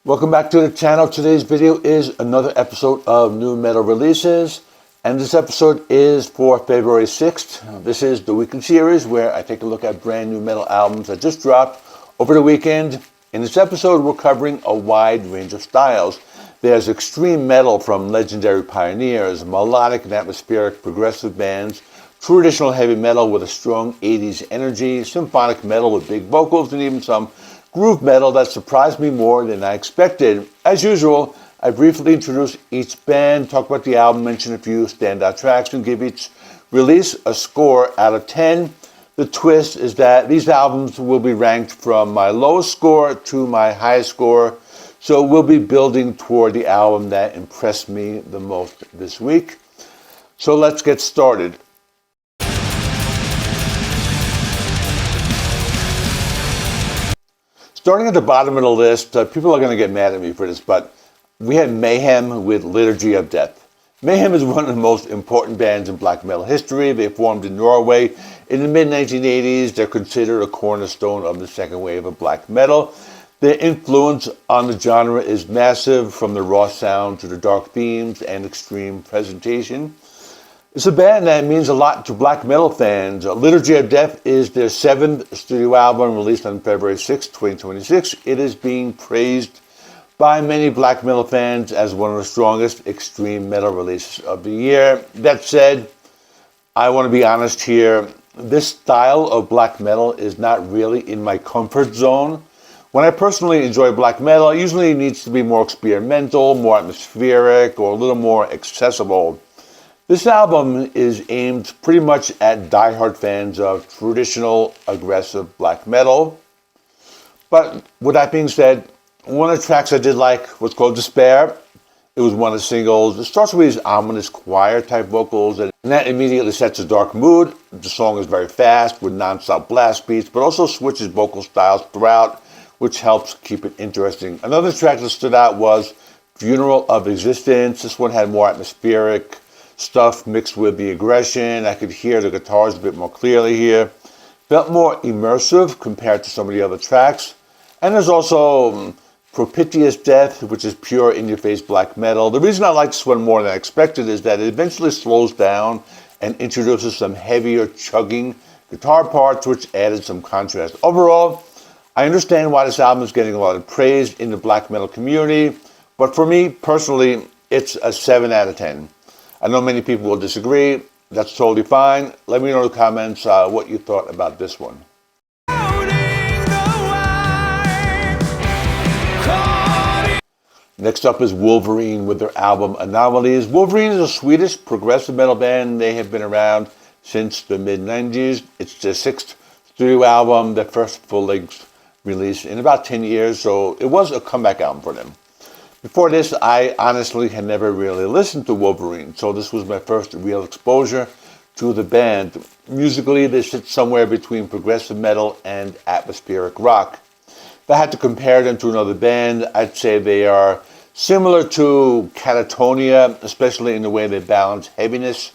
Welcome back to the channel. Today's video is another episode of new metal releases, and this episode is for February 6th. This is the weekly series where I take a look at brand new metal albums that just dropped over the weekend. In this episode, we're covering a wide range of styles. There's extreme metal from legendary pioneers, melodic and atmospheric progressive bands, traditional heavy metal with a strong 80s energy, symphonic metal with big vocals, and even some groove metal that surprised me more than I expected. As usual, I briefly introduce each band, talk about the album, mention a few standout tracks, and give each release a score out of 10. The twist is that these albums will be ranked from my lowest score to my highest score, so we'll be building toward the album that impressed me the most this week. So let's get started. Starting at the bottom of the list, people are going to get mad at me for this, but we had Mayhem with Liturgy of Death. Mayhem is one of the most important bands in black metal history. They formed in Norway in the mid-1980s. They're considered a cornerstone of the second wave of black metal. Their influence on the genre is massive, from the raw sound to the dark themes and extreme presentation. It's a band that means a lot to black metal fans. Liturgy of Death is their 7th studio album, released on February 6, 2026. It is being praised by many black metal fans as one of the strongest extreme metal releases of the year. That said, I want to be honest here. This style of black metal is not really in my comfort zone. When I personally enjoy black metal, it usually needs to be more experimental, more atmospheric, or a little more accessible. This album is aimed pretty much at diehard fans of traditional, aggressive black metal. But with that being said, one of the tracks I did like was called Despair. It was one of the singles. It starts with these ominous choir-type vocals, and that immediately sets a dark mood. The song is very fast with non-stop blast beats, but also switches vocal styles throughout, which helps keep it interesting. Another track that stood out was Funeral of Existence. This one had more atmospheric stuff mixed with the aggression. I could hear the guitars a bit more clearly here. Felt more immersive compared to some of the other tracks. And there's also Propitious Death, which is pure in-your-face black metal. The reason I like this one more than I expected is that it eventually slows down and introduces some heavier chugging guitar parts, which added some contrast. Overall, I understand why this album is getting a lot of praise in the black metal community, but for me personally, it's a 7 out of 10. I know many people will disagree. That's totally fine. Let me know in the comments what you thought about this one. Next up is Wolverine with their album Anomalies. Wolverine is a Swedish progressive metal band. They have been around since the mid-90s. It's their 6th studio album, their first full-length release in about 10 years, so it was a comeback album for them. Before this, I honestly had never really listened to Wolverine, so this was my first real exposure to the band. Musically, they sit somewhere between progressive metal and atmospheric rock. If I had to compare them to another band, I'd say they are similar to Catatonia, especially in the way they balance heaviness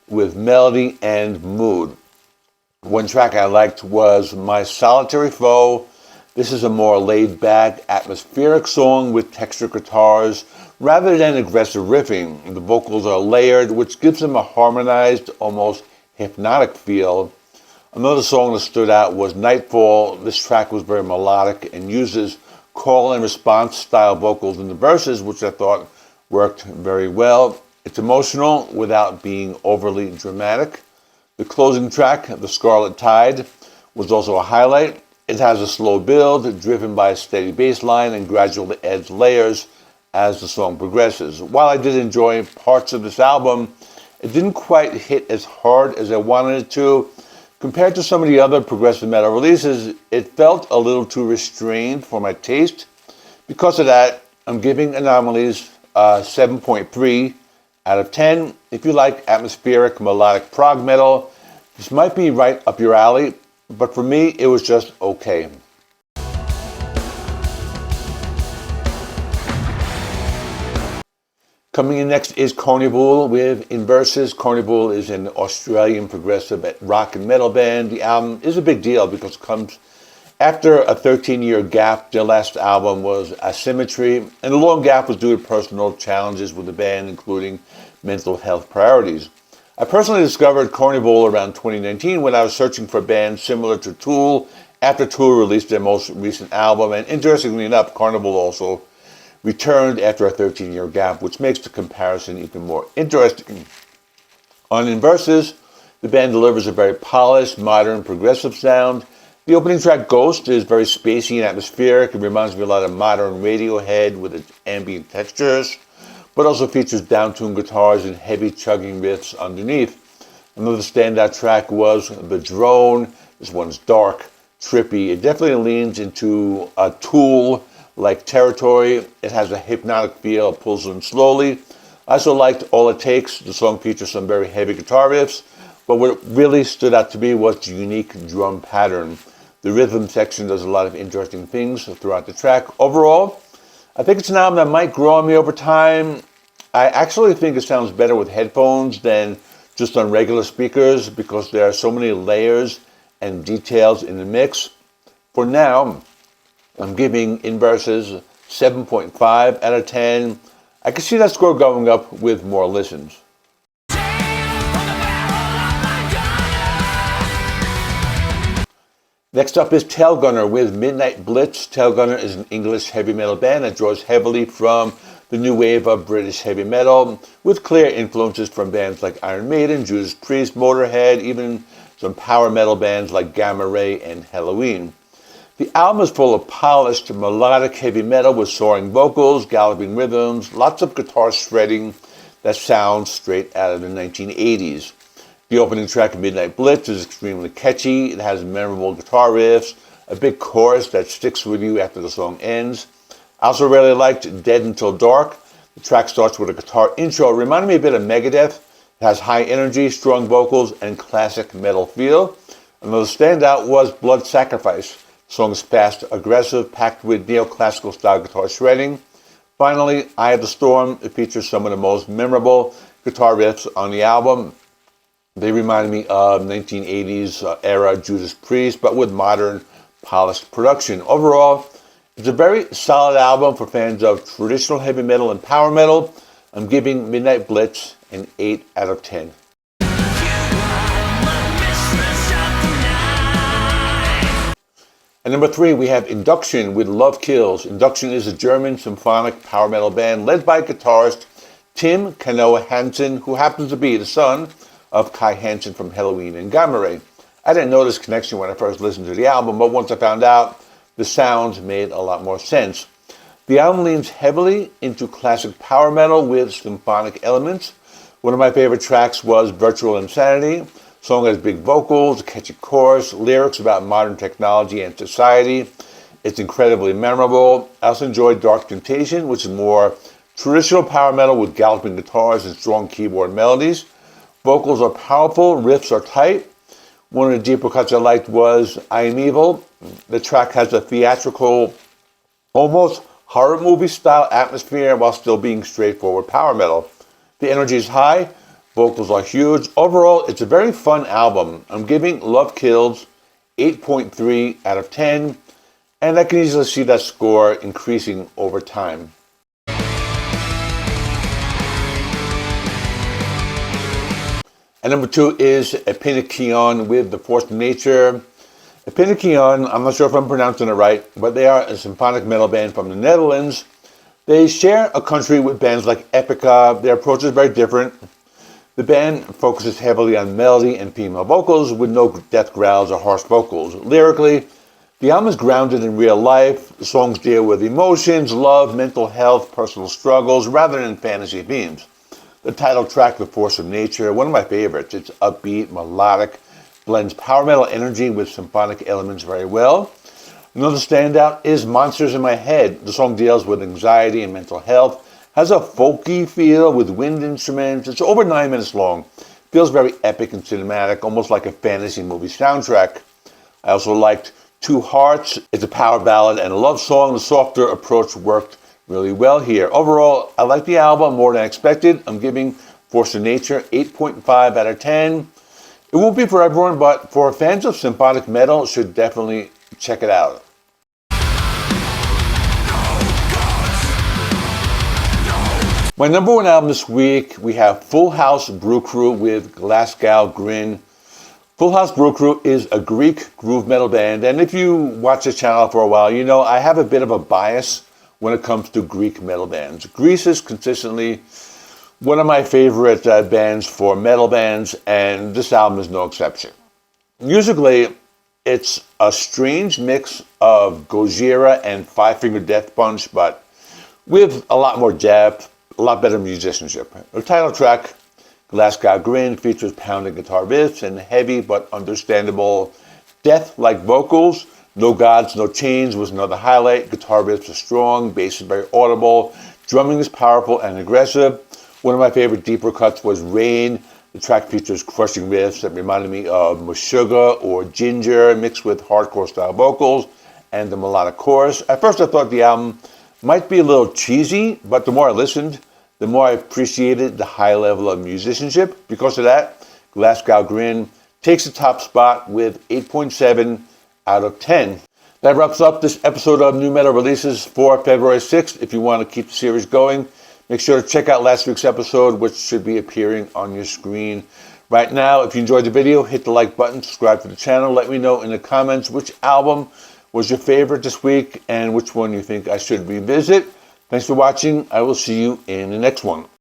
with melody and mood. One track I liked was My Solitary Foe. This is a more laid-back, atmospheric song with textured guitars rather than aggressive riffing. The vocals are layered, which gives them a harmonized, almost hypnotic feel. Another song that stood out was Nightfall. This track was very melodic and uses call and response style vocals in the verses, which I thought worked very well. It's emotional without being overly dramatic. The closing track, The Scarlet Tide, was also a highlight. It has a slow build, driven by a steady bass line, and gradually adds layers as the song progresses. While I did enjoy parts of this album, it didn't quite hit as hard as I wanted it to. Compared to some of the other progressive metal releases, it felt a little too restrained for my taste. Because of that, I'm giving Anomalies 7.3 out of 10. If you like atmospheric, melodic prog metal, this might be right up your alley. But for me, it was just okay. Coming in next is Carnival with Inverses. Carnival is an Australian progressive rock and metal band. The album is a big deal because it comes After a 13-year gap, their last album was Asymmetry, and the long gap was due to personal challenges with the band, including mental health priorities. I personally discovered Carnival around 2019 when I was searching for bands similar to Tool after Tool released their most recent album, and interestingly enough, Carnival also returned after a 13-year gap, which makes the comparison even more interesting. On Inverses, the band delivers a very polished, modern, progressive sound. The opening track, Ghost, is very spacey and atmospheric. It reminds me a lot of modern Radiohead with its ambient textures, but also features down-tuned guitars and heavy chugging riffs underneath. Another standout track was The Drone. This one's dark, trippy. It definitely leans into a Tool-like territory. It has a hypnotic feel, it pulls in slowly. I also liked All It Takes. The song features some very heavy guitar riffs, but what really stood out to me was the unique drum pattern. The rhythm section does a lot of interesting things throughout the track. Overall, I think it's an album that might grow on me over time. I actually think it sounds better with headphones than just on regular speakers because there are so many layers and details in the mix. For now, I'm giving Inverses 7.5 out of 10. I can see that score going up with more listens. Next up is Tailgunner with Midnight Blitz. Tailgunner is an English heavy metal band that draws heavily from the new wave of British heavy metal, with clear influences from bands like Iron Maiden, Judas Priest, Motorhead, even some power metal bands like Gamma Ray and Halloween. The album is full of polished, melodic heavy metal with soaring vocals, galloping rhythms, lots of guitar shredding that sounds straight out of the 1980s. The opening track, Midnight Blitz, is extremely catchy. It has memorable guitar riffs, a big chorus that sticks with you after the song ends. I also really liked Dead Until Dark. The track starts with a guitar intro. It reminded me a bit of Megadeth. It has high energy, strong vocals, and classic metal feel. Another standout was Blood Sacrifice. The song is fast, aggressive, packed with neoclassical style guitar shredding. Finally, Eye of the Storm. It features some of the most memorable guitar riffs on the album. They reminded me of 1980s era Judas Priest, but with modern, polished production. Overall, it's a very solid album for fans of traditional heavy metal and power metal. I'm giving Midnight Blitz an 8 out of 10. At number 3, we have Induction with Love Kills. Induction is a German symphonic power metal band led by guitarist Tim Kanoa Hansen, who happens to be the son of Kai Hansen from Halloween and Gamma Ray. I didn't know this connection when I first listened to the album, but once I found out, the sounds made a lot more sense. The album leans heavily into classic power metal with symphonic elements. One of my favorite tracks was Virtual Insanity. The song has big vocals, a catchy chorus, lyrics about modern technology and society. It's incredibly memorable. I also enjoyed Dark Temptation, which is more traditional power metal with galloping guitars and strong keyboard melodies. Vocals are powerful, riffs are tight. One of the deeper cuts I liked was I Am Evil. The track has a theatrical, almost horror movie style atmosphere while still being straightforward power metal. The energy is high, vocals are huge. Overall, it's a very fun album. I'm giving Love Kills 8.3 out of 10, and I can easily see that score increasing over time. And number 2 is Epinikion with The Force of Nature. Epinikion, I'm not sure if I'm pronouncing it right, but they are a symphonic metal band from the Netherlands. They share a country with bands like Epica. Their approach is very different. The band focuses heavily on melody and female vocals with no death growls or harsh vocals. Lyrically, the album is grounded in real life. The songs deal with emotions, love, mental health, personal struggles, rather than fantasy themes. The title track, The Force of Nature, one of my favorites. It's upbeat, melodic, blends power metal energy with symphonic elements very well. Another standout is Monsters in My Head. The song deals with anxiety and mental health, has a folky feel with wind instruments. It's over 9 minutes long. Feels very epic and cinematic, almost like a fantasy movie soundtrack. I also liked Two Hearts. It's a power ballad and a love song. The softer approach worked really well here. Overall, I like the album more than expected. I'm giving Force of Nature 8.5 out of 10. It won't be for everyone, but for fans of symphonic metal, it should definitely Check it out. My number one album this week, we have Full House Brew Crew with Glasgow Grin. Full House Brew Crew is a Greek groove metal band, and if you watch the channel for a while, you know I have a bit of a bias when it comes to Greek metal bands. Greece is consistently one of my favorite bands for metal bands, and this album is no exception. Musically, it's a strange mix of Gojira and Five Finger Death Punch, but with a lot more depth, a lot better musicianship. The title track, Glasgow Grin, features pounding guitar riffs and heavy but understandable death-like vocals. No Gods, No Chains was another highlight. Guitar riffs are strong, bass is very audible, drumming is powerful and aggressive. One of my favorite deeper cuts was Rain. The track features crushing riffs that reminded me of Meshuggah or Ginger, mixed with hardcore style vocals and the melodic chorus. At first I thought the album might be a little cheesy, but the more I listened, the more I appreciated the high level of musicianship. Because of that, Glasgow Grin takes the top spot with 8.7 out of 10. That wraps up this episode of New Metal Releases for February 6th. If you want to keep the series going, make sure to check out last week's episode, which should be appearing on your screen right now. If you enjoyed the video, hit the like button, subscribe to the channel. Let me know in the comments which album was your favorite this week and which one you think I should revisit. Thanks for watching. I will see you in the next one.